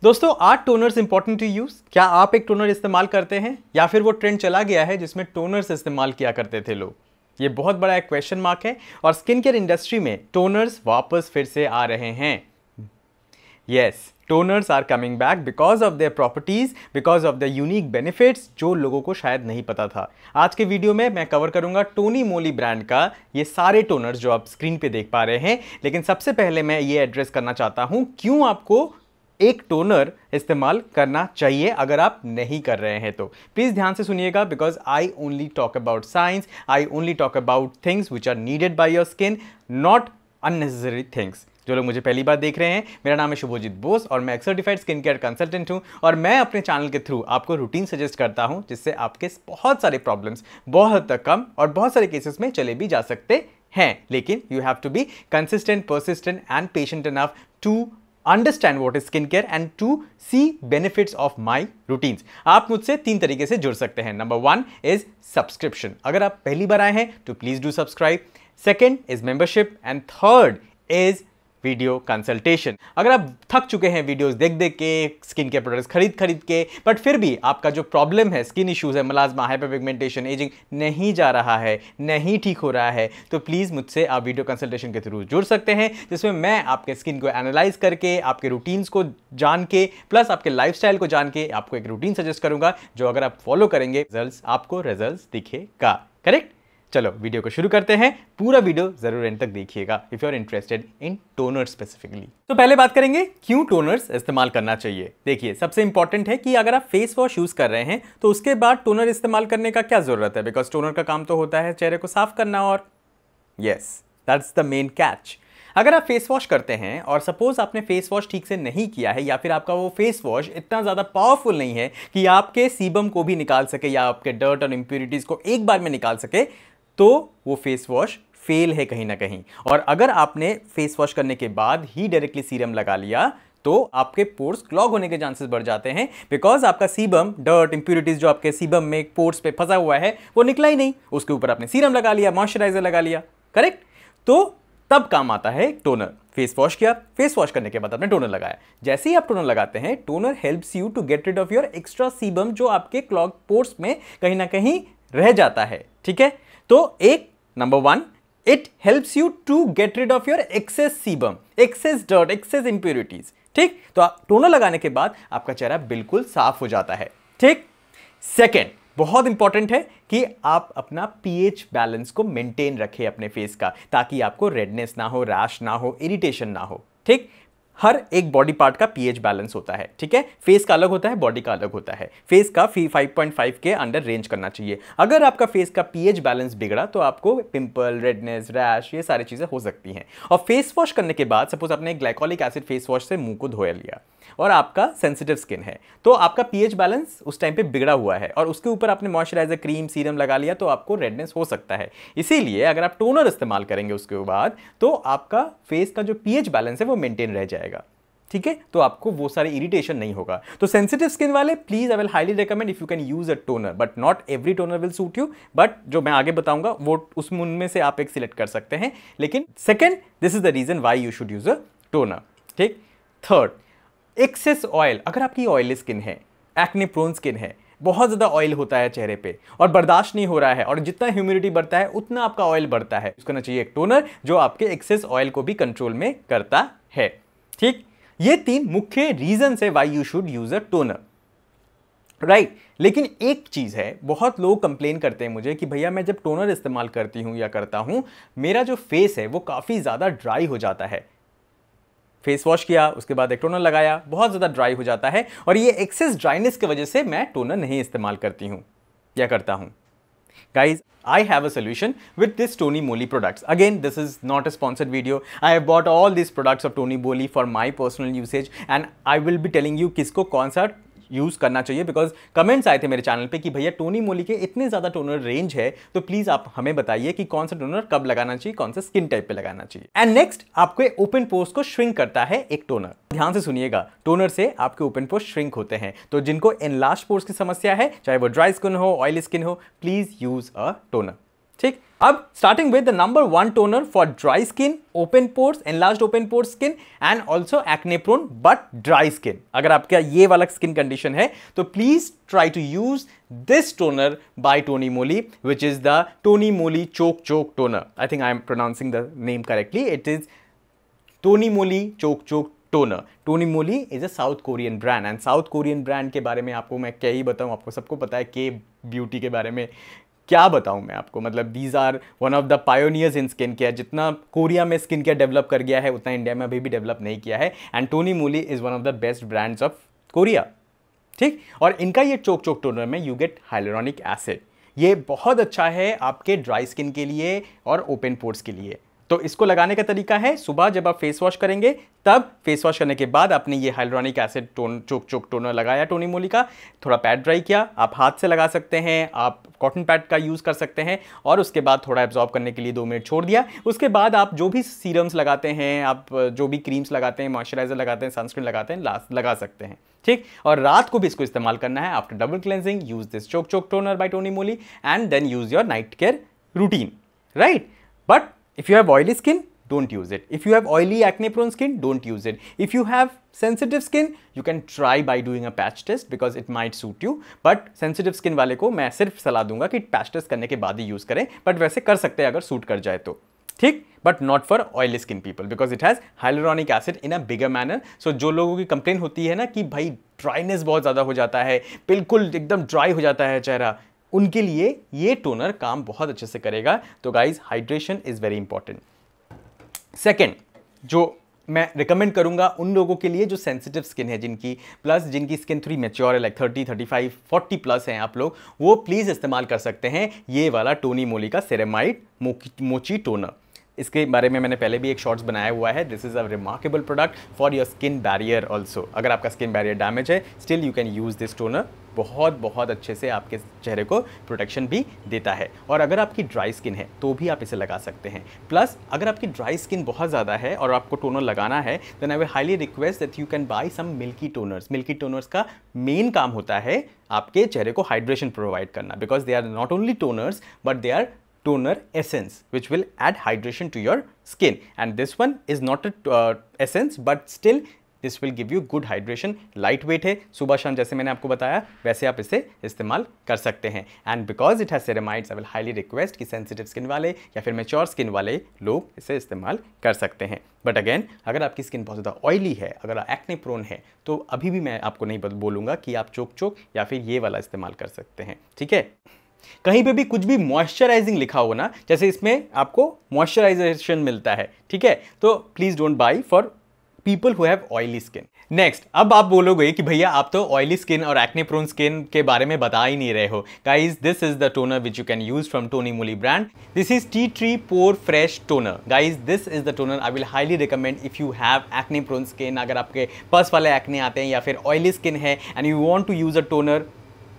दोस्तों, are toners important to use? क्या आप एक टोनर इस्तेमाल करते हैं या फिर वो ट्रेंड चला गया है जिसमें टोनर्स इस्तेमाल किया करते थे लोग? ये बहुत बड़ा एक क्वेश्चन मार्क है और स्किन केयर इंडस्ट्री में टोनर्स वापस फिर से आ रहे हैं। Yes, toners are coming back because of their properties, because of the unique benefits जो लोगों को शायद नहीं पता था। आज के वीडियो में मैं कवर करूंगा टोनी मोली ब्रांड का ये सारे टोनर्स जो आप स्क्रीन पे देख पा रहे हैं। लेकिन सबसे पहले मैं ये एड्रेस करना चाहता हूं क्यों आपको एक टोनर इस्तेमाल करना चाहिए अगर आप नहीं कर रहे हैं तो। प्लीज ध्यान से सुनिएगा, because I only talk about science, I only talk about things which are needed by your skin, not unnecessary things. जो लोग मुझे पहली बार देख रहे हैं, मेरा नाम है शुभजीत बोस और मैं एक सर्टिफाइड स्किन केयर कंसल्टेंट हूं और मैं अपने चैनल के थ्रू आपको रूटीन सजेस्ट करता हूं जिससे आपके बहुत सारे प्रॉब्लम्स बहुत तक कम और बहुत सारे केसेस में चले भी जा सकते हैं। लेकिन you have to be consistent, persistent and patient enough to understand what is skin care and to see benefits of my routines. आप मुझसे 3 तरीके से जुड़ सकते हैं। Number 1 is subscription. अगर आप पहली बार आए हैं तो please do subscribe. Second is membership and third is video consultation. अगर आप थक चुके हैं वीडियोस देख देख के, स्किन के प्रोडक्ट्स खरीद के, बट फिर भी आपका जो प्रॉब्लम है, स्किन इश्यूज है, मलाज्मा, हाइपरपिगमेंटेशन, एजिंग नहीं जा रहा है, नहीं ठीक हो रहा है, तो प्लीज मुझसे आप वीडियो कंसल्टेशन के थ्रू जुड़ सकते हैं, जिसमें मैं आपके स्किन को एनालाइज करके, आपके रूटीन्स को जान के, प्लस आपके लाइफस्टाइल को जान के आपको एक रूटीन सजेस्ट करूंगा जो अगर आप फॉलो करेंगे आपको रिजल्ट दिखेगा। करेक्ट? चलो वीडियो को शुरू करते हैं। पूरा वीडियो जरूर एंड तक देखिएगा if you are interested in toner specifically. तो पहले बात करेंगे क्यों टोनर्स इस्तेमाल करना चाहिए। देखिए, सबसे इंपॉर्टेंट है कि अगर आप फेस वॉश यूज कर रहे हैं तो उसके बाद टोनर इस्तेमाल करने का क्या जरूरत है, बिकॉज टोनर का काम तो होता है चेहरे को साफ करना और yes, that's the main catch. अगर आप फेस वॉश करते हैं और सपोज आपने फेस वॉश ठीक से नहीं किया है या फिर आपका वो फेस वॉश इतना ज़्यादा पावरफुल नहीं है कि आपके सीबम को भी निकाल सके या आपके डर्ट और इंप्यूरिटीज़ को एक बार में निकाल सके, तो वो फेस वॉश फेल है कहीं ना कहीं। और अगर आपने फेस वॉश करने के बाद ही डायरेक्टली सीरम लगा लिया तो आपके पोर्स क्लॉग होने के चांसेस बढ़ जाते हैं, बिकॉज आपका सीबम, डर्ट, इंप्यूरिटीज जो आपके सीबम में पोर्स पे फंसा हुआ है वो निकला ही नहीं। उसके ऊपर आपने सीरम लगा लिया, मॉइस्चराइजर लगा लिया। करेक्ट? तो तब काम आता है टोनर। फेस वॉश किया, फेस वॉश करने के बाद आपने टोनर लगाया। जैसे ही आप टोनर लगाते हैं, toner helps you to get rid of your extra sebum जो आपके क्लॉग पोर्स में कहीं ना कहीं रह जाता है। ठीक है? तो एक number 1, it helps you to get rid of your excess sebum, excess dirt, excess impurities. ठीक? तो आप टोनर लगाने के बाद आपका चेहरा बिल्कुल साफ हो जाता है। ठीक? सेकेंड, बहुत इंपॉर्टेंट है कि आप अपना पीएच बैलेंस को मेंटेन रखें अपने फेस का, ताकि आपको रेडनेस ना हो, रैश ना हो, इरिटेशन ना हो। ठीक? हर एक बॉडी पार्ट का पीएच बैलेंस होता है। ठीक है? फेस का अलग होता है, बॉडी का अलग होता है। फेस का 5.5 के अंडर रेंज करना चाहिए। अगर आपका फेस का पीएच बैलेंस बिगड़ा तो आपको पिंपल, रेडनेस, रैश, ये सारी चीजें हो सकती हैं। और फेस वॉश करने के बाद सपोज आपने ग्लाइकोलिक एसिड फेस वॉश से मुंह को धोया लिया और आपका सेंसिटिव स्किन है, तो आपका पीएच बैलेंस उस टाइम पे बिगड़ा हुआ है और उसके ऊपर आपने मॉइस्चराइजर, क्रीम, सीरम लगा लिया तो आपको रेडनेस हो सकता है। इसीलिए अगर आप टोनर इस्तेमाल करेंगे उसके बाद तो आपका फेस का जो पीएच बैलेंस है वो मेंटेन रह जाएगा। ठीक है? तो आपको वो सारे इरिटेशन नहीं होगा। तो सेंसिटिव स्किन वाले please I will highly recommend if you can use a toner, but not every toner will suit you, but जो मैं आगे बताऊंगा वो उनमें से आप एक सिलेक्ट कर सकते हैं। लेकिन second, this is the reason why you should use a toner. ठीक? Third, excess oil. अगर आपकी ऑयली स्किन है, एक्ने प्रोन स्किन है, बहुत ज़्यादा ऑयल होता है चेहरे पे और बर्दाश्त नहीं हो रहा है और जितना ह्यूमिडिटी बढ़ता है उतना आपका ऑयल बढ़ता है, उसको ना चाहिए एक टोनर जो आपके एक्सेस ऑयल को भी कंट्रोल में करता है। ठीक? ये 3 मुख्य रीजन है why you should use a toner. Right? लेकिन एक चीज है, बहुत लोग कंप्लेन करते हैं मुझे कि भैया मैं जब टोनर इस्तेमाल करती हूं या करता हूं, मेरा जो फेस है वो काफी ज्यादा ड्राई हो जाता है। फेस वॉश किया, उसके बाद एक टोनर लगाया, बहुत ज़्यादा ड्राई हो जाता है और ये एक्सेस ड्राइनेस की वजह से मैं टोनर नहीं इस्तेमाल करती हूँ या करता हूँ। Guys, I have a solution with this Tony Moly products. Again, this is not a sponsored video. I have bought all these products of Tony Moly for my personal usage and I will be telling you किसको कौन सा use करना चाहिए, because comments आए थे मेरे channel पे कि भैया टोनी मोली के इतने ज्यादा टोनर रेंज है तो प्लीज आप हमें बताइए कि कौन सा टोनर कब लगाना चाहिए, कौन सा स्किन टाइप पे लगाना चाहिए। एंड नेक्स्ट, आपके ओपन पोर्स को श्रिंक करता है एक टोनर। ध्यान से सुनिएगा, टोनर से आपके ओपन पोर्स श्रिंक होते हैं, तो जिनको एनलार्ज पोर्स की समस्या है, चाहे वो ड्राई स्किन हो, ऑयली स्किन हो, प्लीज यूज अ टोनर। ठीक, अब starting with the number 1 toner for dry skin, open pores, enlarged open pores skin and also acne prone but dry skin. अगर आपका ये वाला स्किन कंडीशन है तो please try to use this toner by Tony Moly, which is the Tony Moly chok chok toner. I think I am pronouncing the name correctly. It is Tony Moly chok chok toner. Tony Moly is a South Korean brand and South Korean brand के बारे में आपको मैं क्या ही बताऊं, आपको सबको पता है के ब्यूटी के बारे में क्या बताऊं मैं आपको। मतलब these are one of the pioneers in skin care. जितना कोरिया में स्किन केयर डेवलप कर गया है उतना इंडिया में अभी भी डेवलप नहीं किया है and Tony Moly is one of the best brands of Korea. ठीक, और इनका ये चोक चोक टोनर में यू गेट हाइलुरोनिक एसिड। ये बहुत अच्छा है आपके ड्राई स्किन के लिए और ओपन पोर्स के लिए। तो इसको लगाने का तरीका है, सुबह जब आप फेस वॉश करेंगे तब फेस वॉश करने के बाद आपने ये हाइलुरोनिक एसिड चोक चोक टोनर लगाया टोनी मोली का, थोड़ा पैड ड्राई किया, आप हाथ से लगा सकते हैं, आप कॉटन पैड का यूज़ कर सकते हैं और उसके बाद थोड़ा एब्जॉर्ब करने के लिए 2 मिनट छोड़ दिया। उसके बाद आप जो भी सीरम्स लगाते हैं, आप जो भी क्रीम्स लगाते हैं, मॉइस्चराइजर लगाते हैं, सनस्क्रीन लगाते हैं, लगा सकते हैं। ठीक, और रात को भी इसको इस्तेमाल करना है। After double cleansing use this chok chok toner by Tony Moly and then use your night care routine, right? But if you have oily skin, don't use it. If you have oily acne prone skin, don't use it. If you have sensitive skin, you can try by doing a patch test because it might suit you. But sensitive skin वाले को मैं सिर्फ सलाह दूंगा कि patch test करने के बाद ही यूज करें, बट वैसे कर सकते हैं अगर सूट कर जाए तो। ठीक, but not for oily skin people because it has hyaluronic acid in a bigger manner. So जो लोगों की कंप्लेन होती है ना कि भाई ड्राइनेस बहुत ज़्यादा हो जाता है, बिल्कुल एकदम ड्राई हो जाता है चेहरा, उनके लिए ये टोनर काम बहुत अच्छे से करेगा। तो guys hydration is very important. Second जो मैं रिकमेंड करूंगा उन लोगों के लिए जो सेंसिटिव स्किन है, जिनकी स्किन थोड़ी मैच्योर है, लाइक 30, 35, 40 प्लस हैं आप लोग, वो प्लीज़ इस्तेमाल कर सकते हैं ये वाला टोनी मोली का सेरेमाइड मोची टोनर। इसके बारे में मैंने पहले भी एक शॉर्ट्स बनाया हुआ है। This is a remarkable product for your skin barrier also. अगर आपका स्किन बैरियर डैमेज है still you can use this toner. बहुत अच्छे से आपके चेहरे को प्रोटेक्शन भी देता है। और अगर आपकी ड्राई स्किन है तो भी आप इसे लगा सकते हैं। प्लस अगर आपकी ड्राई स्किन बहुत ज़्यादा है और आपको टोनर लगाना है then I will highly request that you can buy some milky toners. Milky toners का मेन काम होता है आपके चेहरे को हाइड्रेशन प्रोवाइड करना, because they are not only toners but they are toner essence which will add hydration to your skin, and this one is not a essence but still this will give you good hydration. lightweight है, सुबह शाम जैसे मैंने आपको बताया वैसे आप इसे इस्तेमाल कर सकते हैं। and because it has ceramides I will highly request कि sensitive skin वाले या फिर mature skin वाले लोग इसे इस्तेमाल कर सकते हैं। बट अगेन अगर आपकी स्किन बहुत ज़्यादा ऑयली है, अगर एक्ने प्रोन है, तो अभी भी मैं आपको नहीं बोलूँगा कि आप चोक चोक या फिर ये वाला इस्तेमाल कर सकते हैं। ठीक है, कहीं पे भी कुछ भी मॉइस्चराइजिंग लिखा हो ना, जैसे इसमें आपको मॉइस्चराइजेशन मिलता है, ठीक है, तो please don't buy for people who have oily skin. Next, अब आप बोलोगे कि भैया आप तो ऑयली स्किन और एक्ने प्रोन स्किन के बारे में बता ही नहीं रहे हो। Guys this is the toner which you can use from Tony Moly brand. This is tea tree pore fresh toner. Guys this is the toner I will highly recommend if you have acne prone skin. अगर आपके pus वाले acne आते हैं या फिर oily skin है and you want to use a toner,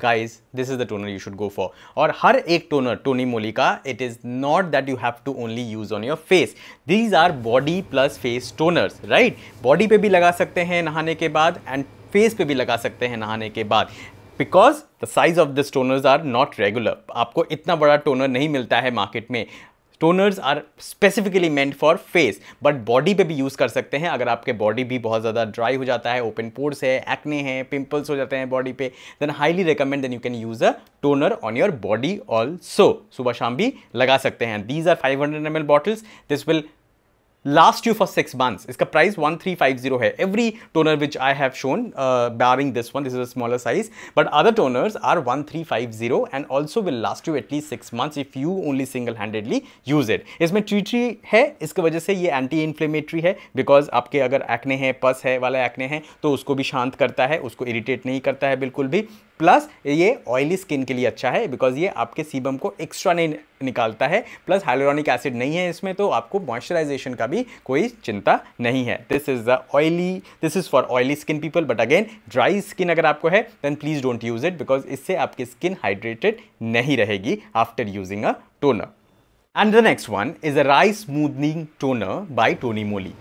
guys this is the toner you should go for। और हर एक टोनर टोनी मोली का it is not that you have to only use on your face, these are body plus face toners, right? Body पे भी लगा सकते हैं नहाने के बाद एंड फेस पे भी लगा सकते हैं नहाने के बाद, because the size of this toners are not regular. आपको इतना बड़ा टोनर नहीं मिलता है मार्केट में। Toners are specifically meant for face, but body पे भी यूज़ कर सकते हैं। अगर आपके बॉडी भी बहुत ज़्यादा ड्राई हो जाता है, ओपन पोर्स है, एक्ने है, पिंपल्स हो जाते हैं बॉडी पे, then highly recommend then you can use a toner on your body also. सुबह शाम भी लगा सकते हैं। These are 500 ml bottles, this will last you for 6 months. इसका प्राइस 1350 है। Every toner which I have shown, barring this one, this is a smaller size, but other toners are 1350 and also will last you at least 6 months if you only single-handedly use it. इसमें T है, इसकी वजह से ये anti inflammatory है, because आपके अगर acne है, पस है वाला एक्ने है तो उसको भी शांत करता है, उसको इरिटेट नहीं करता है बिल्कुल भी। प्लस ये ऑयली स्किन के लिए अच्छा है बिकॉज ये आपके सीबम को एक्स्ट्रा नहीं निकालता है, प्लस हाइलुरोनिक एसिड नहीं है इसमें, तो आपको मॉइस्चराइजेशन का भी कोई चिंता नहीं है। This is for oily skin people, but again dry skin अगर आपको है then please don't use it because इससे आपकी स्किन हाइड्रेटेड नहीं रहेगी after using a toner. And the next one is a rice smoothening toner by Tony Moly.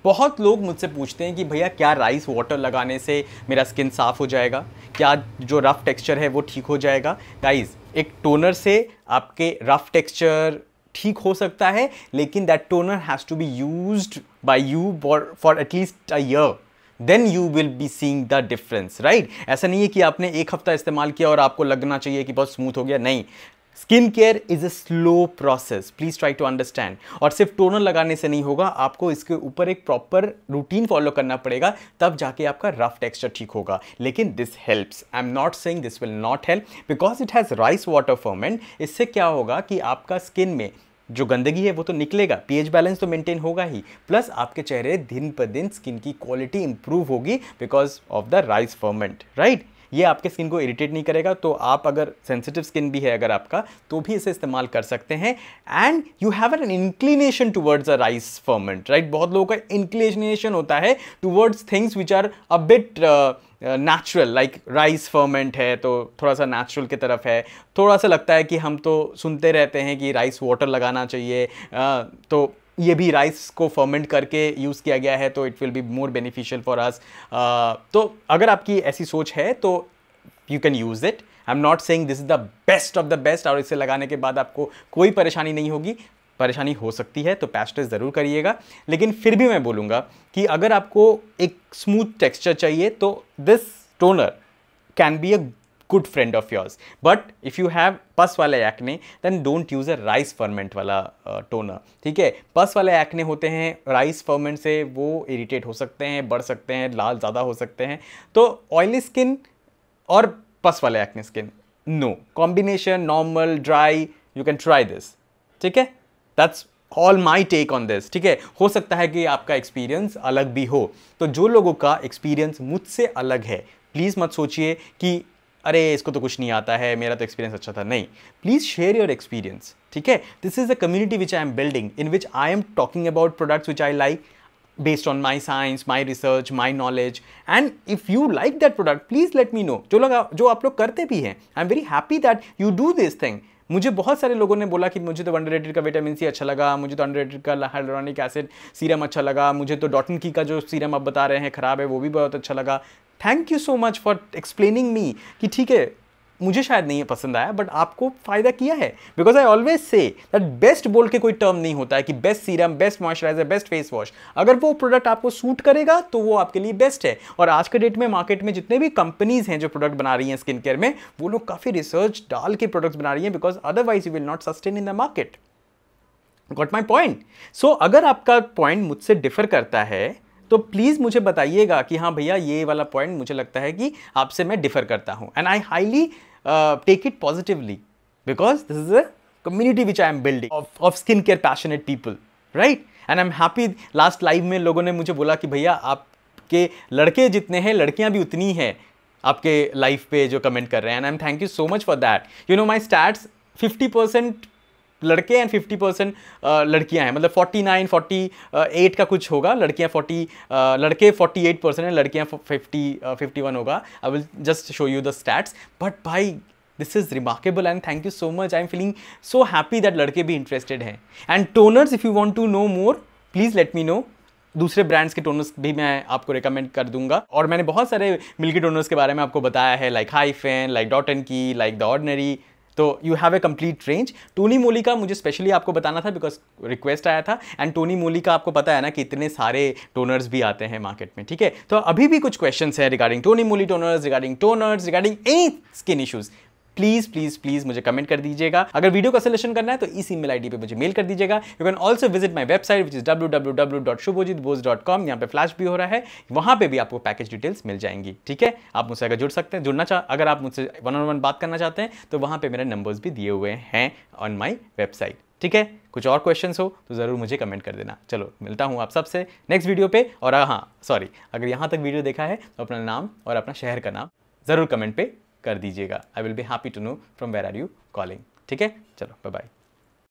बहुत लोग मुझसे पूछते हैं कि भैया क्या राइस वाटर लगाने से मेरा स्किन साफ हो जाएगा, क्या जो रफ टेक्सचर है वो ठीक हो जाएगा। गाइस, एक टोनर से आपके रफ टेक्सचर ठीक हो सकता है, लेकिन that toner has to be used by you for at least a year, then you will be seeing the difference, right. ऐसा नहीं है कि आपने एक हफ्ता इस्तेमाल किया और आपको लगना चाहिए कि बहुत स्मूथ हो गया, नहीं। Skin care is a slow process, please try to understand. और सिर्फ टोनर लगाने से नहीं होगा, आपको इसके ऊपर एक प्रॉपर रूटीन फॉलो करना पड़ेगा, तब जाके आपका रफ टेक्सचर ठीक होगा। लेकिन this helps, I am not saying this will not help, because it has rice water ferment. इससे क्या होगा कि आपका स्किन में जो गंदगी है वो तो निकलेगा, पीएच बैलेंस तो मेंटेन होगा ही, प्लस आपके चेहरे दिन पर दिन स्किन की क्वालिटी इंप्रूव होगी because of the rice ferment, right. ये आपके स्किन को इरिटेट नहीं करेगा, तो आप अगर सेंसिटिव स्किन भी है अगर आपका, तो भी इसे इस्तेमाल कर सकते हैं। And you have an inclination towards a rice ferment, right. बहुत लोगों का इंक्लिनेशन होता है towards things which are a bit natural, like rice ferment है तो थोड़ा सा नेचुरल की तरफ है। थोड़ा सा लगता है कि हम तो सुनते रहते हैं कि राइस वाटर लगाना चाहिए, तो ये भी राइस को फर्मेंट करके यूज़ किया गया है, तो it will be more beneficial for us. तो अगर आपकी ऐसी सोच है तो you can use it. I am not saying this is the best of the best, और इसे लगाने के बाद आपको कोई परेशानी नहीं होगी। परेशानी हो सकती है तो पैच टेस्ट ज़रूर करिएगा, लेकिन फिर भी मैं बोलूँगा कि अगर आपको एक स्मूथ टेक्सचर चाहिए तो this toner can be a good friend of yours. But if you have pus वाले acne then don't use a rice ferment वाला टोनर, ठीक है। पस वाले एक्ने होते हैं, राइस फर्मेंट से वो इरिटेट हो सकते हैं, बढ़ सकते हैं, लाल ज़्यादा हो सकते हैं। तो ऑयली स्किन और पस वाले acne skin, no combination, normal dry, you can try this, ठीक है। That's all my take on this, ठीक है। हो सकता है कि आपका एक्सपीरियंस अलग भी हो, तो जो लोगों का एक्सपीरियंस मुझसे अलग है, प्लीज़ मत सोचिए कि अरे इसको तो कुछ नहीं आता है, मेरा तो एक्सपीरियंस अच्छा था। नहीं, प्लीज़ शेयर योर एक्सपीरियंस, ठीक है। This is the community which I am building, in which I am talking about products which I like based on my science, my research, my knowledge, and if you like that product, please let me know। जो आप लोग करते भी हैं, I am very happy that you do this thing. मुझे बहुत सारे लोगों ने बोला कि मुझे तो अंडररेटेड का विटामिन सी अच्छा लगा, मुझे तो अंडररेटेड का हाइलुरोनिक एसिड सीरम अच्छा लगा, मुझे तो डॉटन की का जो सीरम आप बता रहे हैं ख़राब है वो भी बहुत अच्छा लगा। Thank you so much for explaining me कि ठीक है, मुझे शायद नहीं पसंद आया बट आपको फायदा किया है। Because I always say that best बोल के कोई टर्म नहीं होता है कि best serum, best moisturiser, best face wash. अगर वो प्रोडक्ट आपको सूट करेगा तो वो आपके लिए बेस्ट है। और आज के डेट में मार्केट में जितने भी कंपनीज हैं जो प्रोडक्ट बना रही हैं स्किन केयर में, वो लोग काफ़ी रिसर्च डाल के प्रोडक्ट्स बना रही हैं, because otherwise you will not sustain in the market. Got my point. So अगर आपका पॉइंट मुझसे डिफर करता है तो प्लीज़ मुझे बताइएगा कि हाँ भैया ये वाला पॉइंट मुझे लगता है कि आपसे मैं डिफर करता हूँ, and I highly take it positively because this is a community which I am building of skincare passionate people, right? And I'm happy last live में लोगों ने मुझे बोला कि भैया आपके लड़के जितने हैं लड़कियां भी उतनी हैं आपके लाइव पे जो कमेंट कर रहे हैं, and I'm thank you so much for that. You know my stats 50% लड़के एंड 50% लड़कियां हैं, मतलब 49 48 का कुछ होगा, लड़कियां 40 लड़के 48% हैं, लड़कियां 51 होगा। I will just show you the stats, but भाई this is remarkable and thank you so much. I am feeling so happy that लड़के भी इंटरेस्टेड हैं। And toners, if you want to know more please let me know. दूसरे brands के toners भी मैं आपको recommend कर दूंगा, और मैंने बहुत सारे मिल्की टोनर्स के बारे में आपको बताया है, like Hyphen, like Dot and Key, like The Ordinary. तो you have a complete range. Tony Moly का मुझे स्पेशली आपको बताना था बिकॉज रिक्वेस्ट आया था, एंड टोनी मोली का आपको पता है ना कि इतने सारे टोनर्स भी आते हैं मार्केट में, ठीक है। तो अभी भी कुछ क्वेश्चंस है regarding Tony Moly toners, regarding any skin issues, please please please मुझे कमेंट कर दीजिएगा। अगर वीडियो का सॉल्यूशन करना है तो इस ईमेल आईडी पे मुझे मेल कर दीजिएगा। You can also visit my website which is www.shubhojitbose.com। यहाँ पे फ्लैश भी हो रहा है, वहाँ पे भी आपको पैकेज डिटेल्स मिल जाएंगी, ठीक है। आप मुझसे अगर जुड़ सकते हैं, अगर आप मुझसे 1-on-1 बात करना चाहते हैं तो वहाँ पे मेरे नंबर्स भी दिए हुए हैं ऑन माई वेबसाइट, ठीक है। कुछ और क्वेश्चंस हो तो ज़रूर मुझे कमेंट कर देना। चलो मिलता हूँ आप सबसे नेक्स्ट वीडियो पे। और हाँ सॉरी, अगर यहाँ तक वीडियो देखा है तो अपना नाम और अपना शहर का नाम ज़रूर कमेंट पे कर दीजिएगा। I will be happy to know from where are you calling, ठीक है। चलो बाय बाय।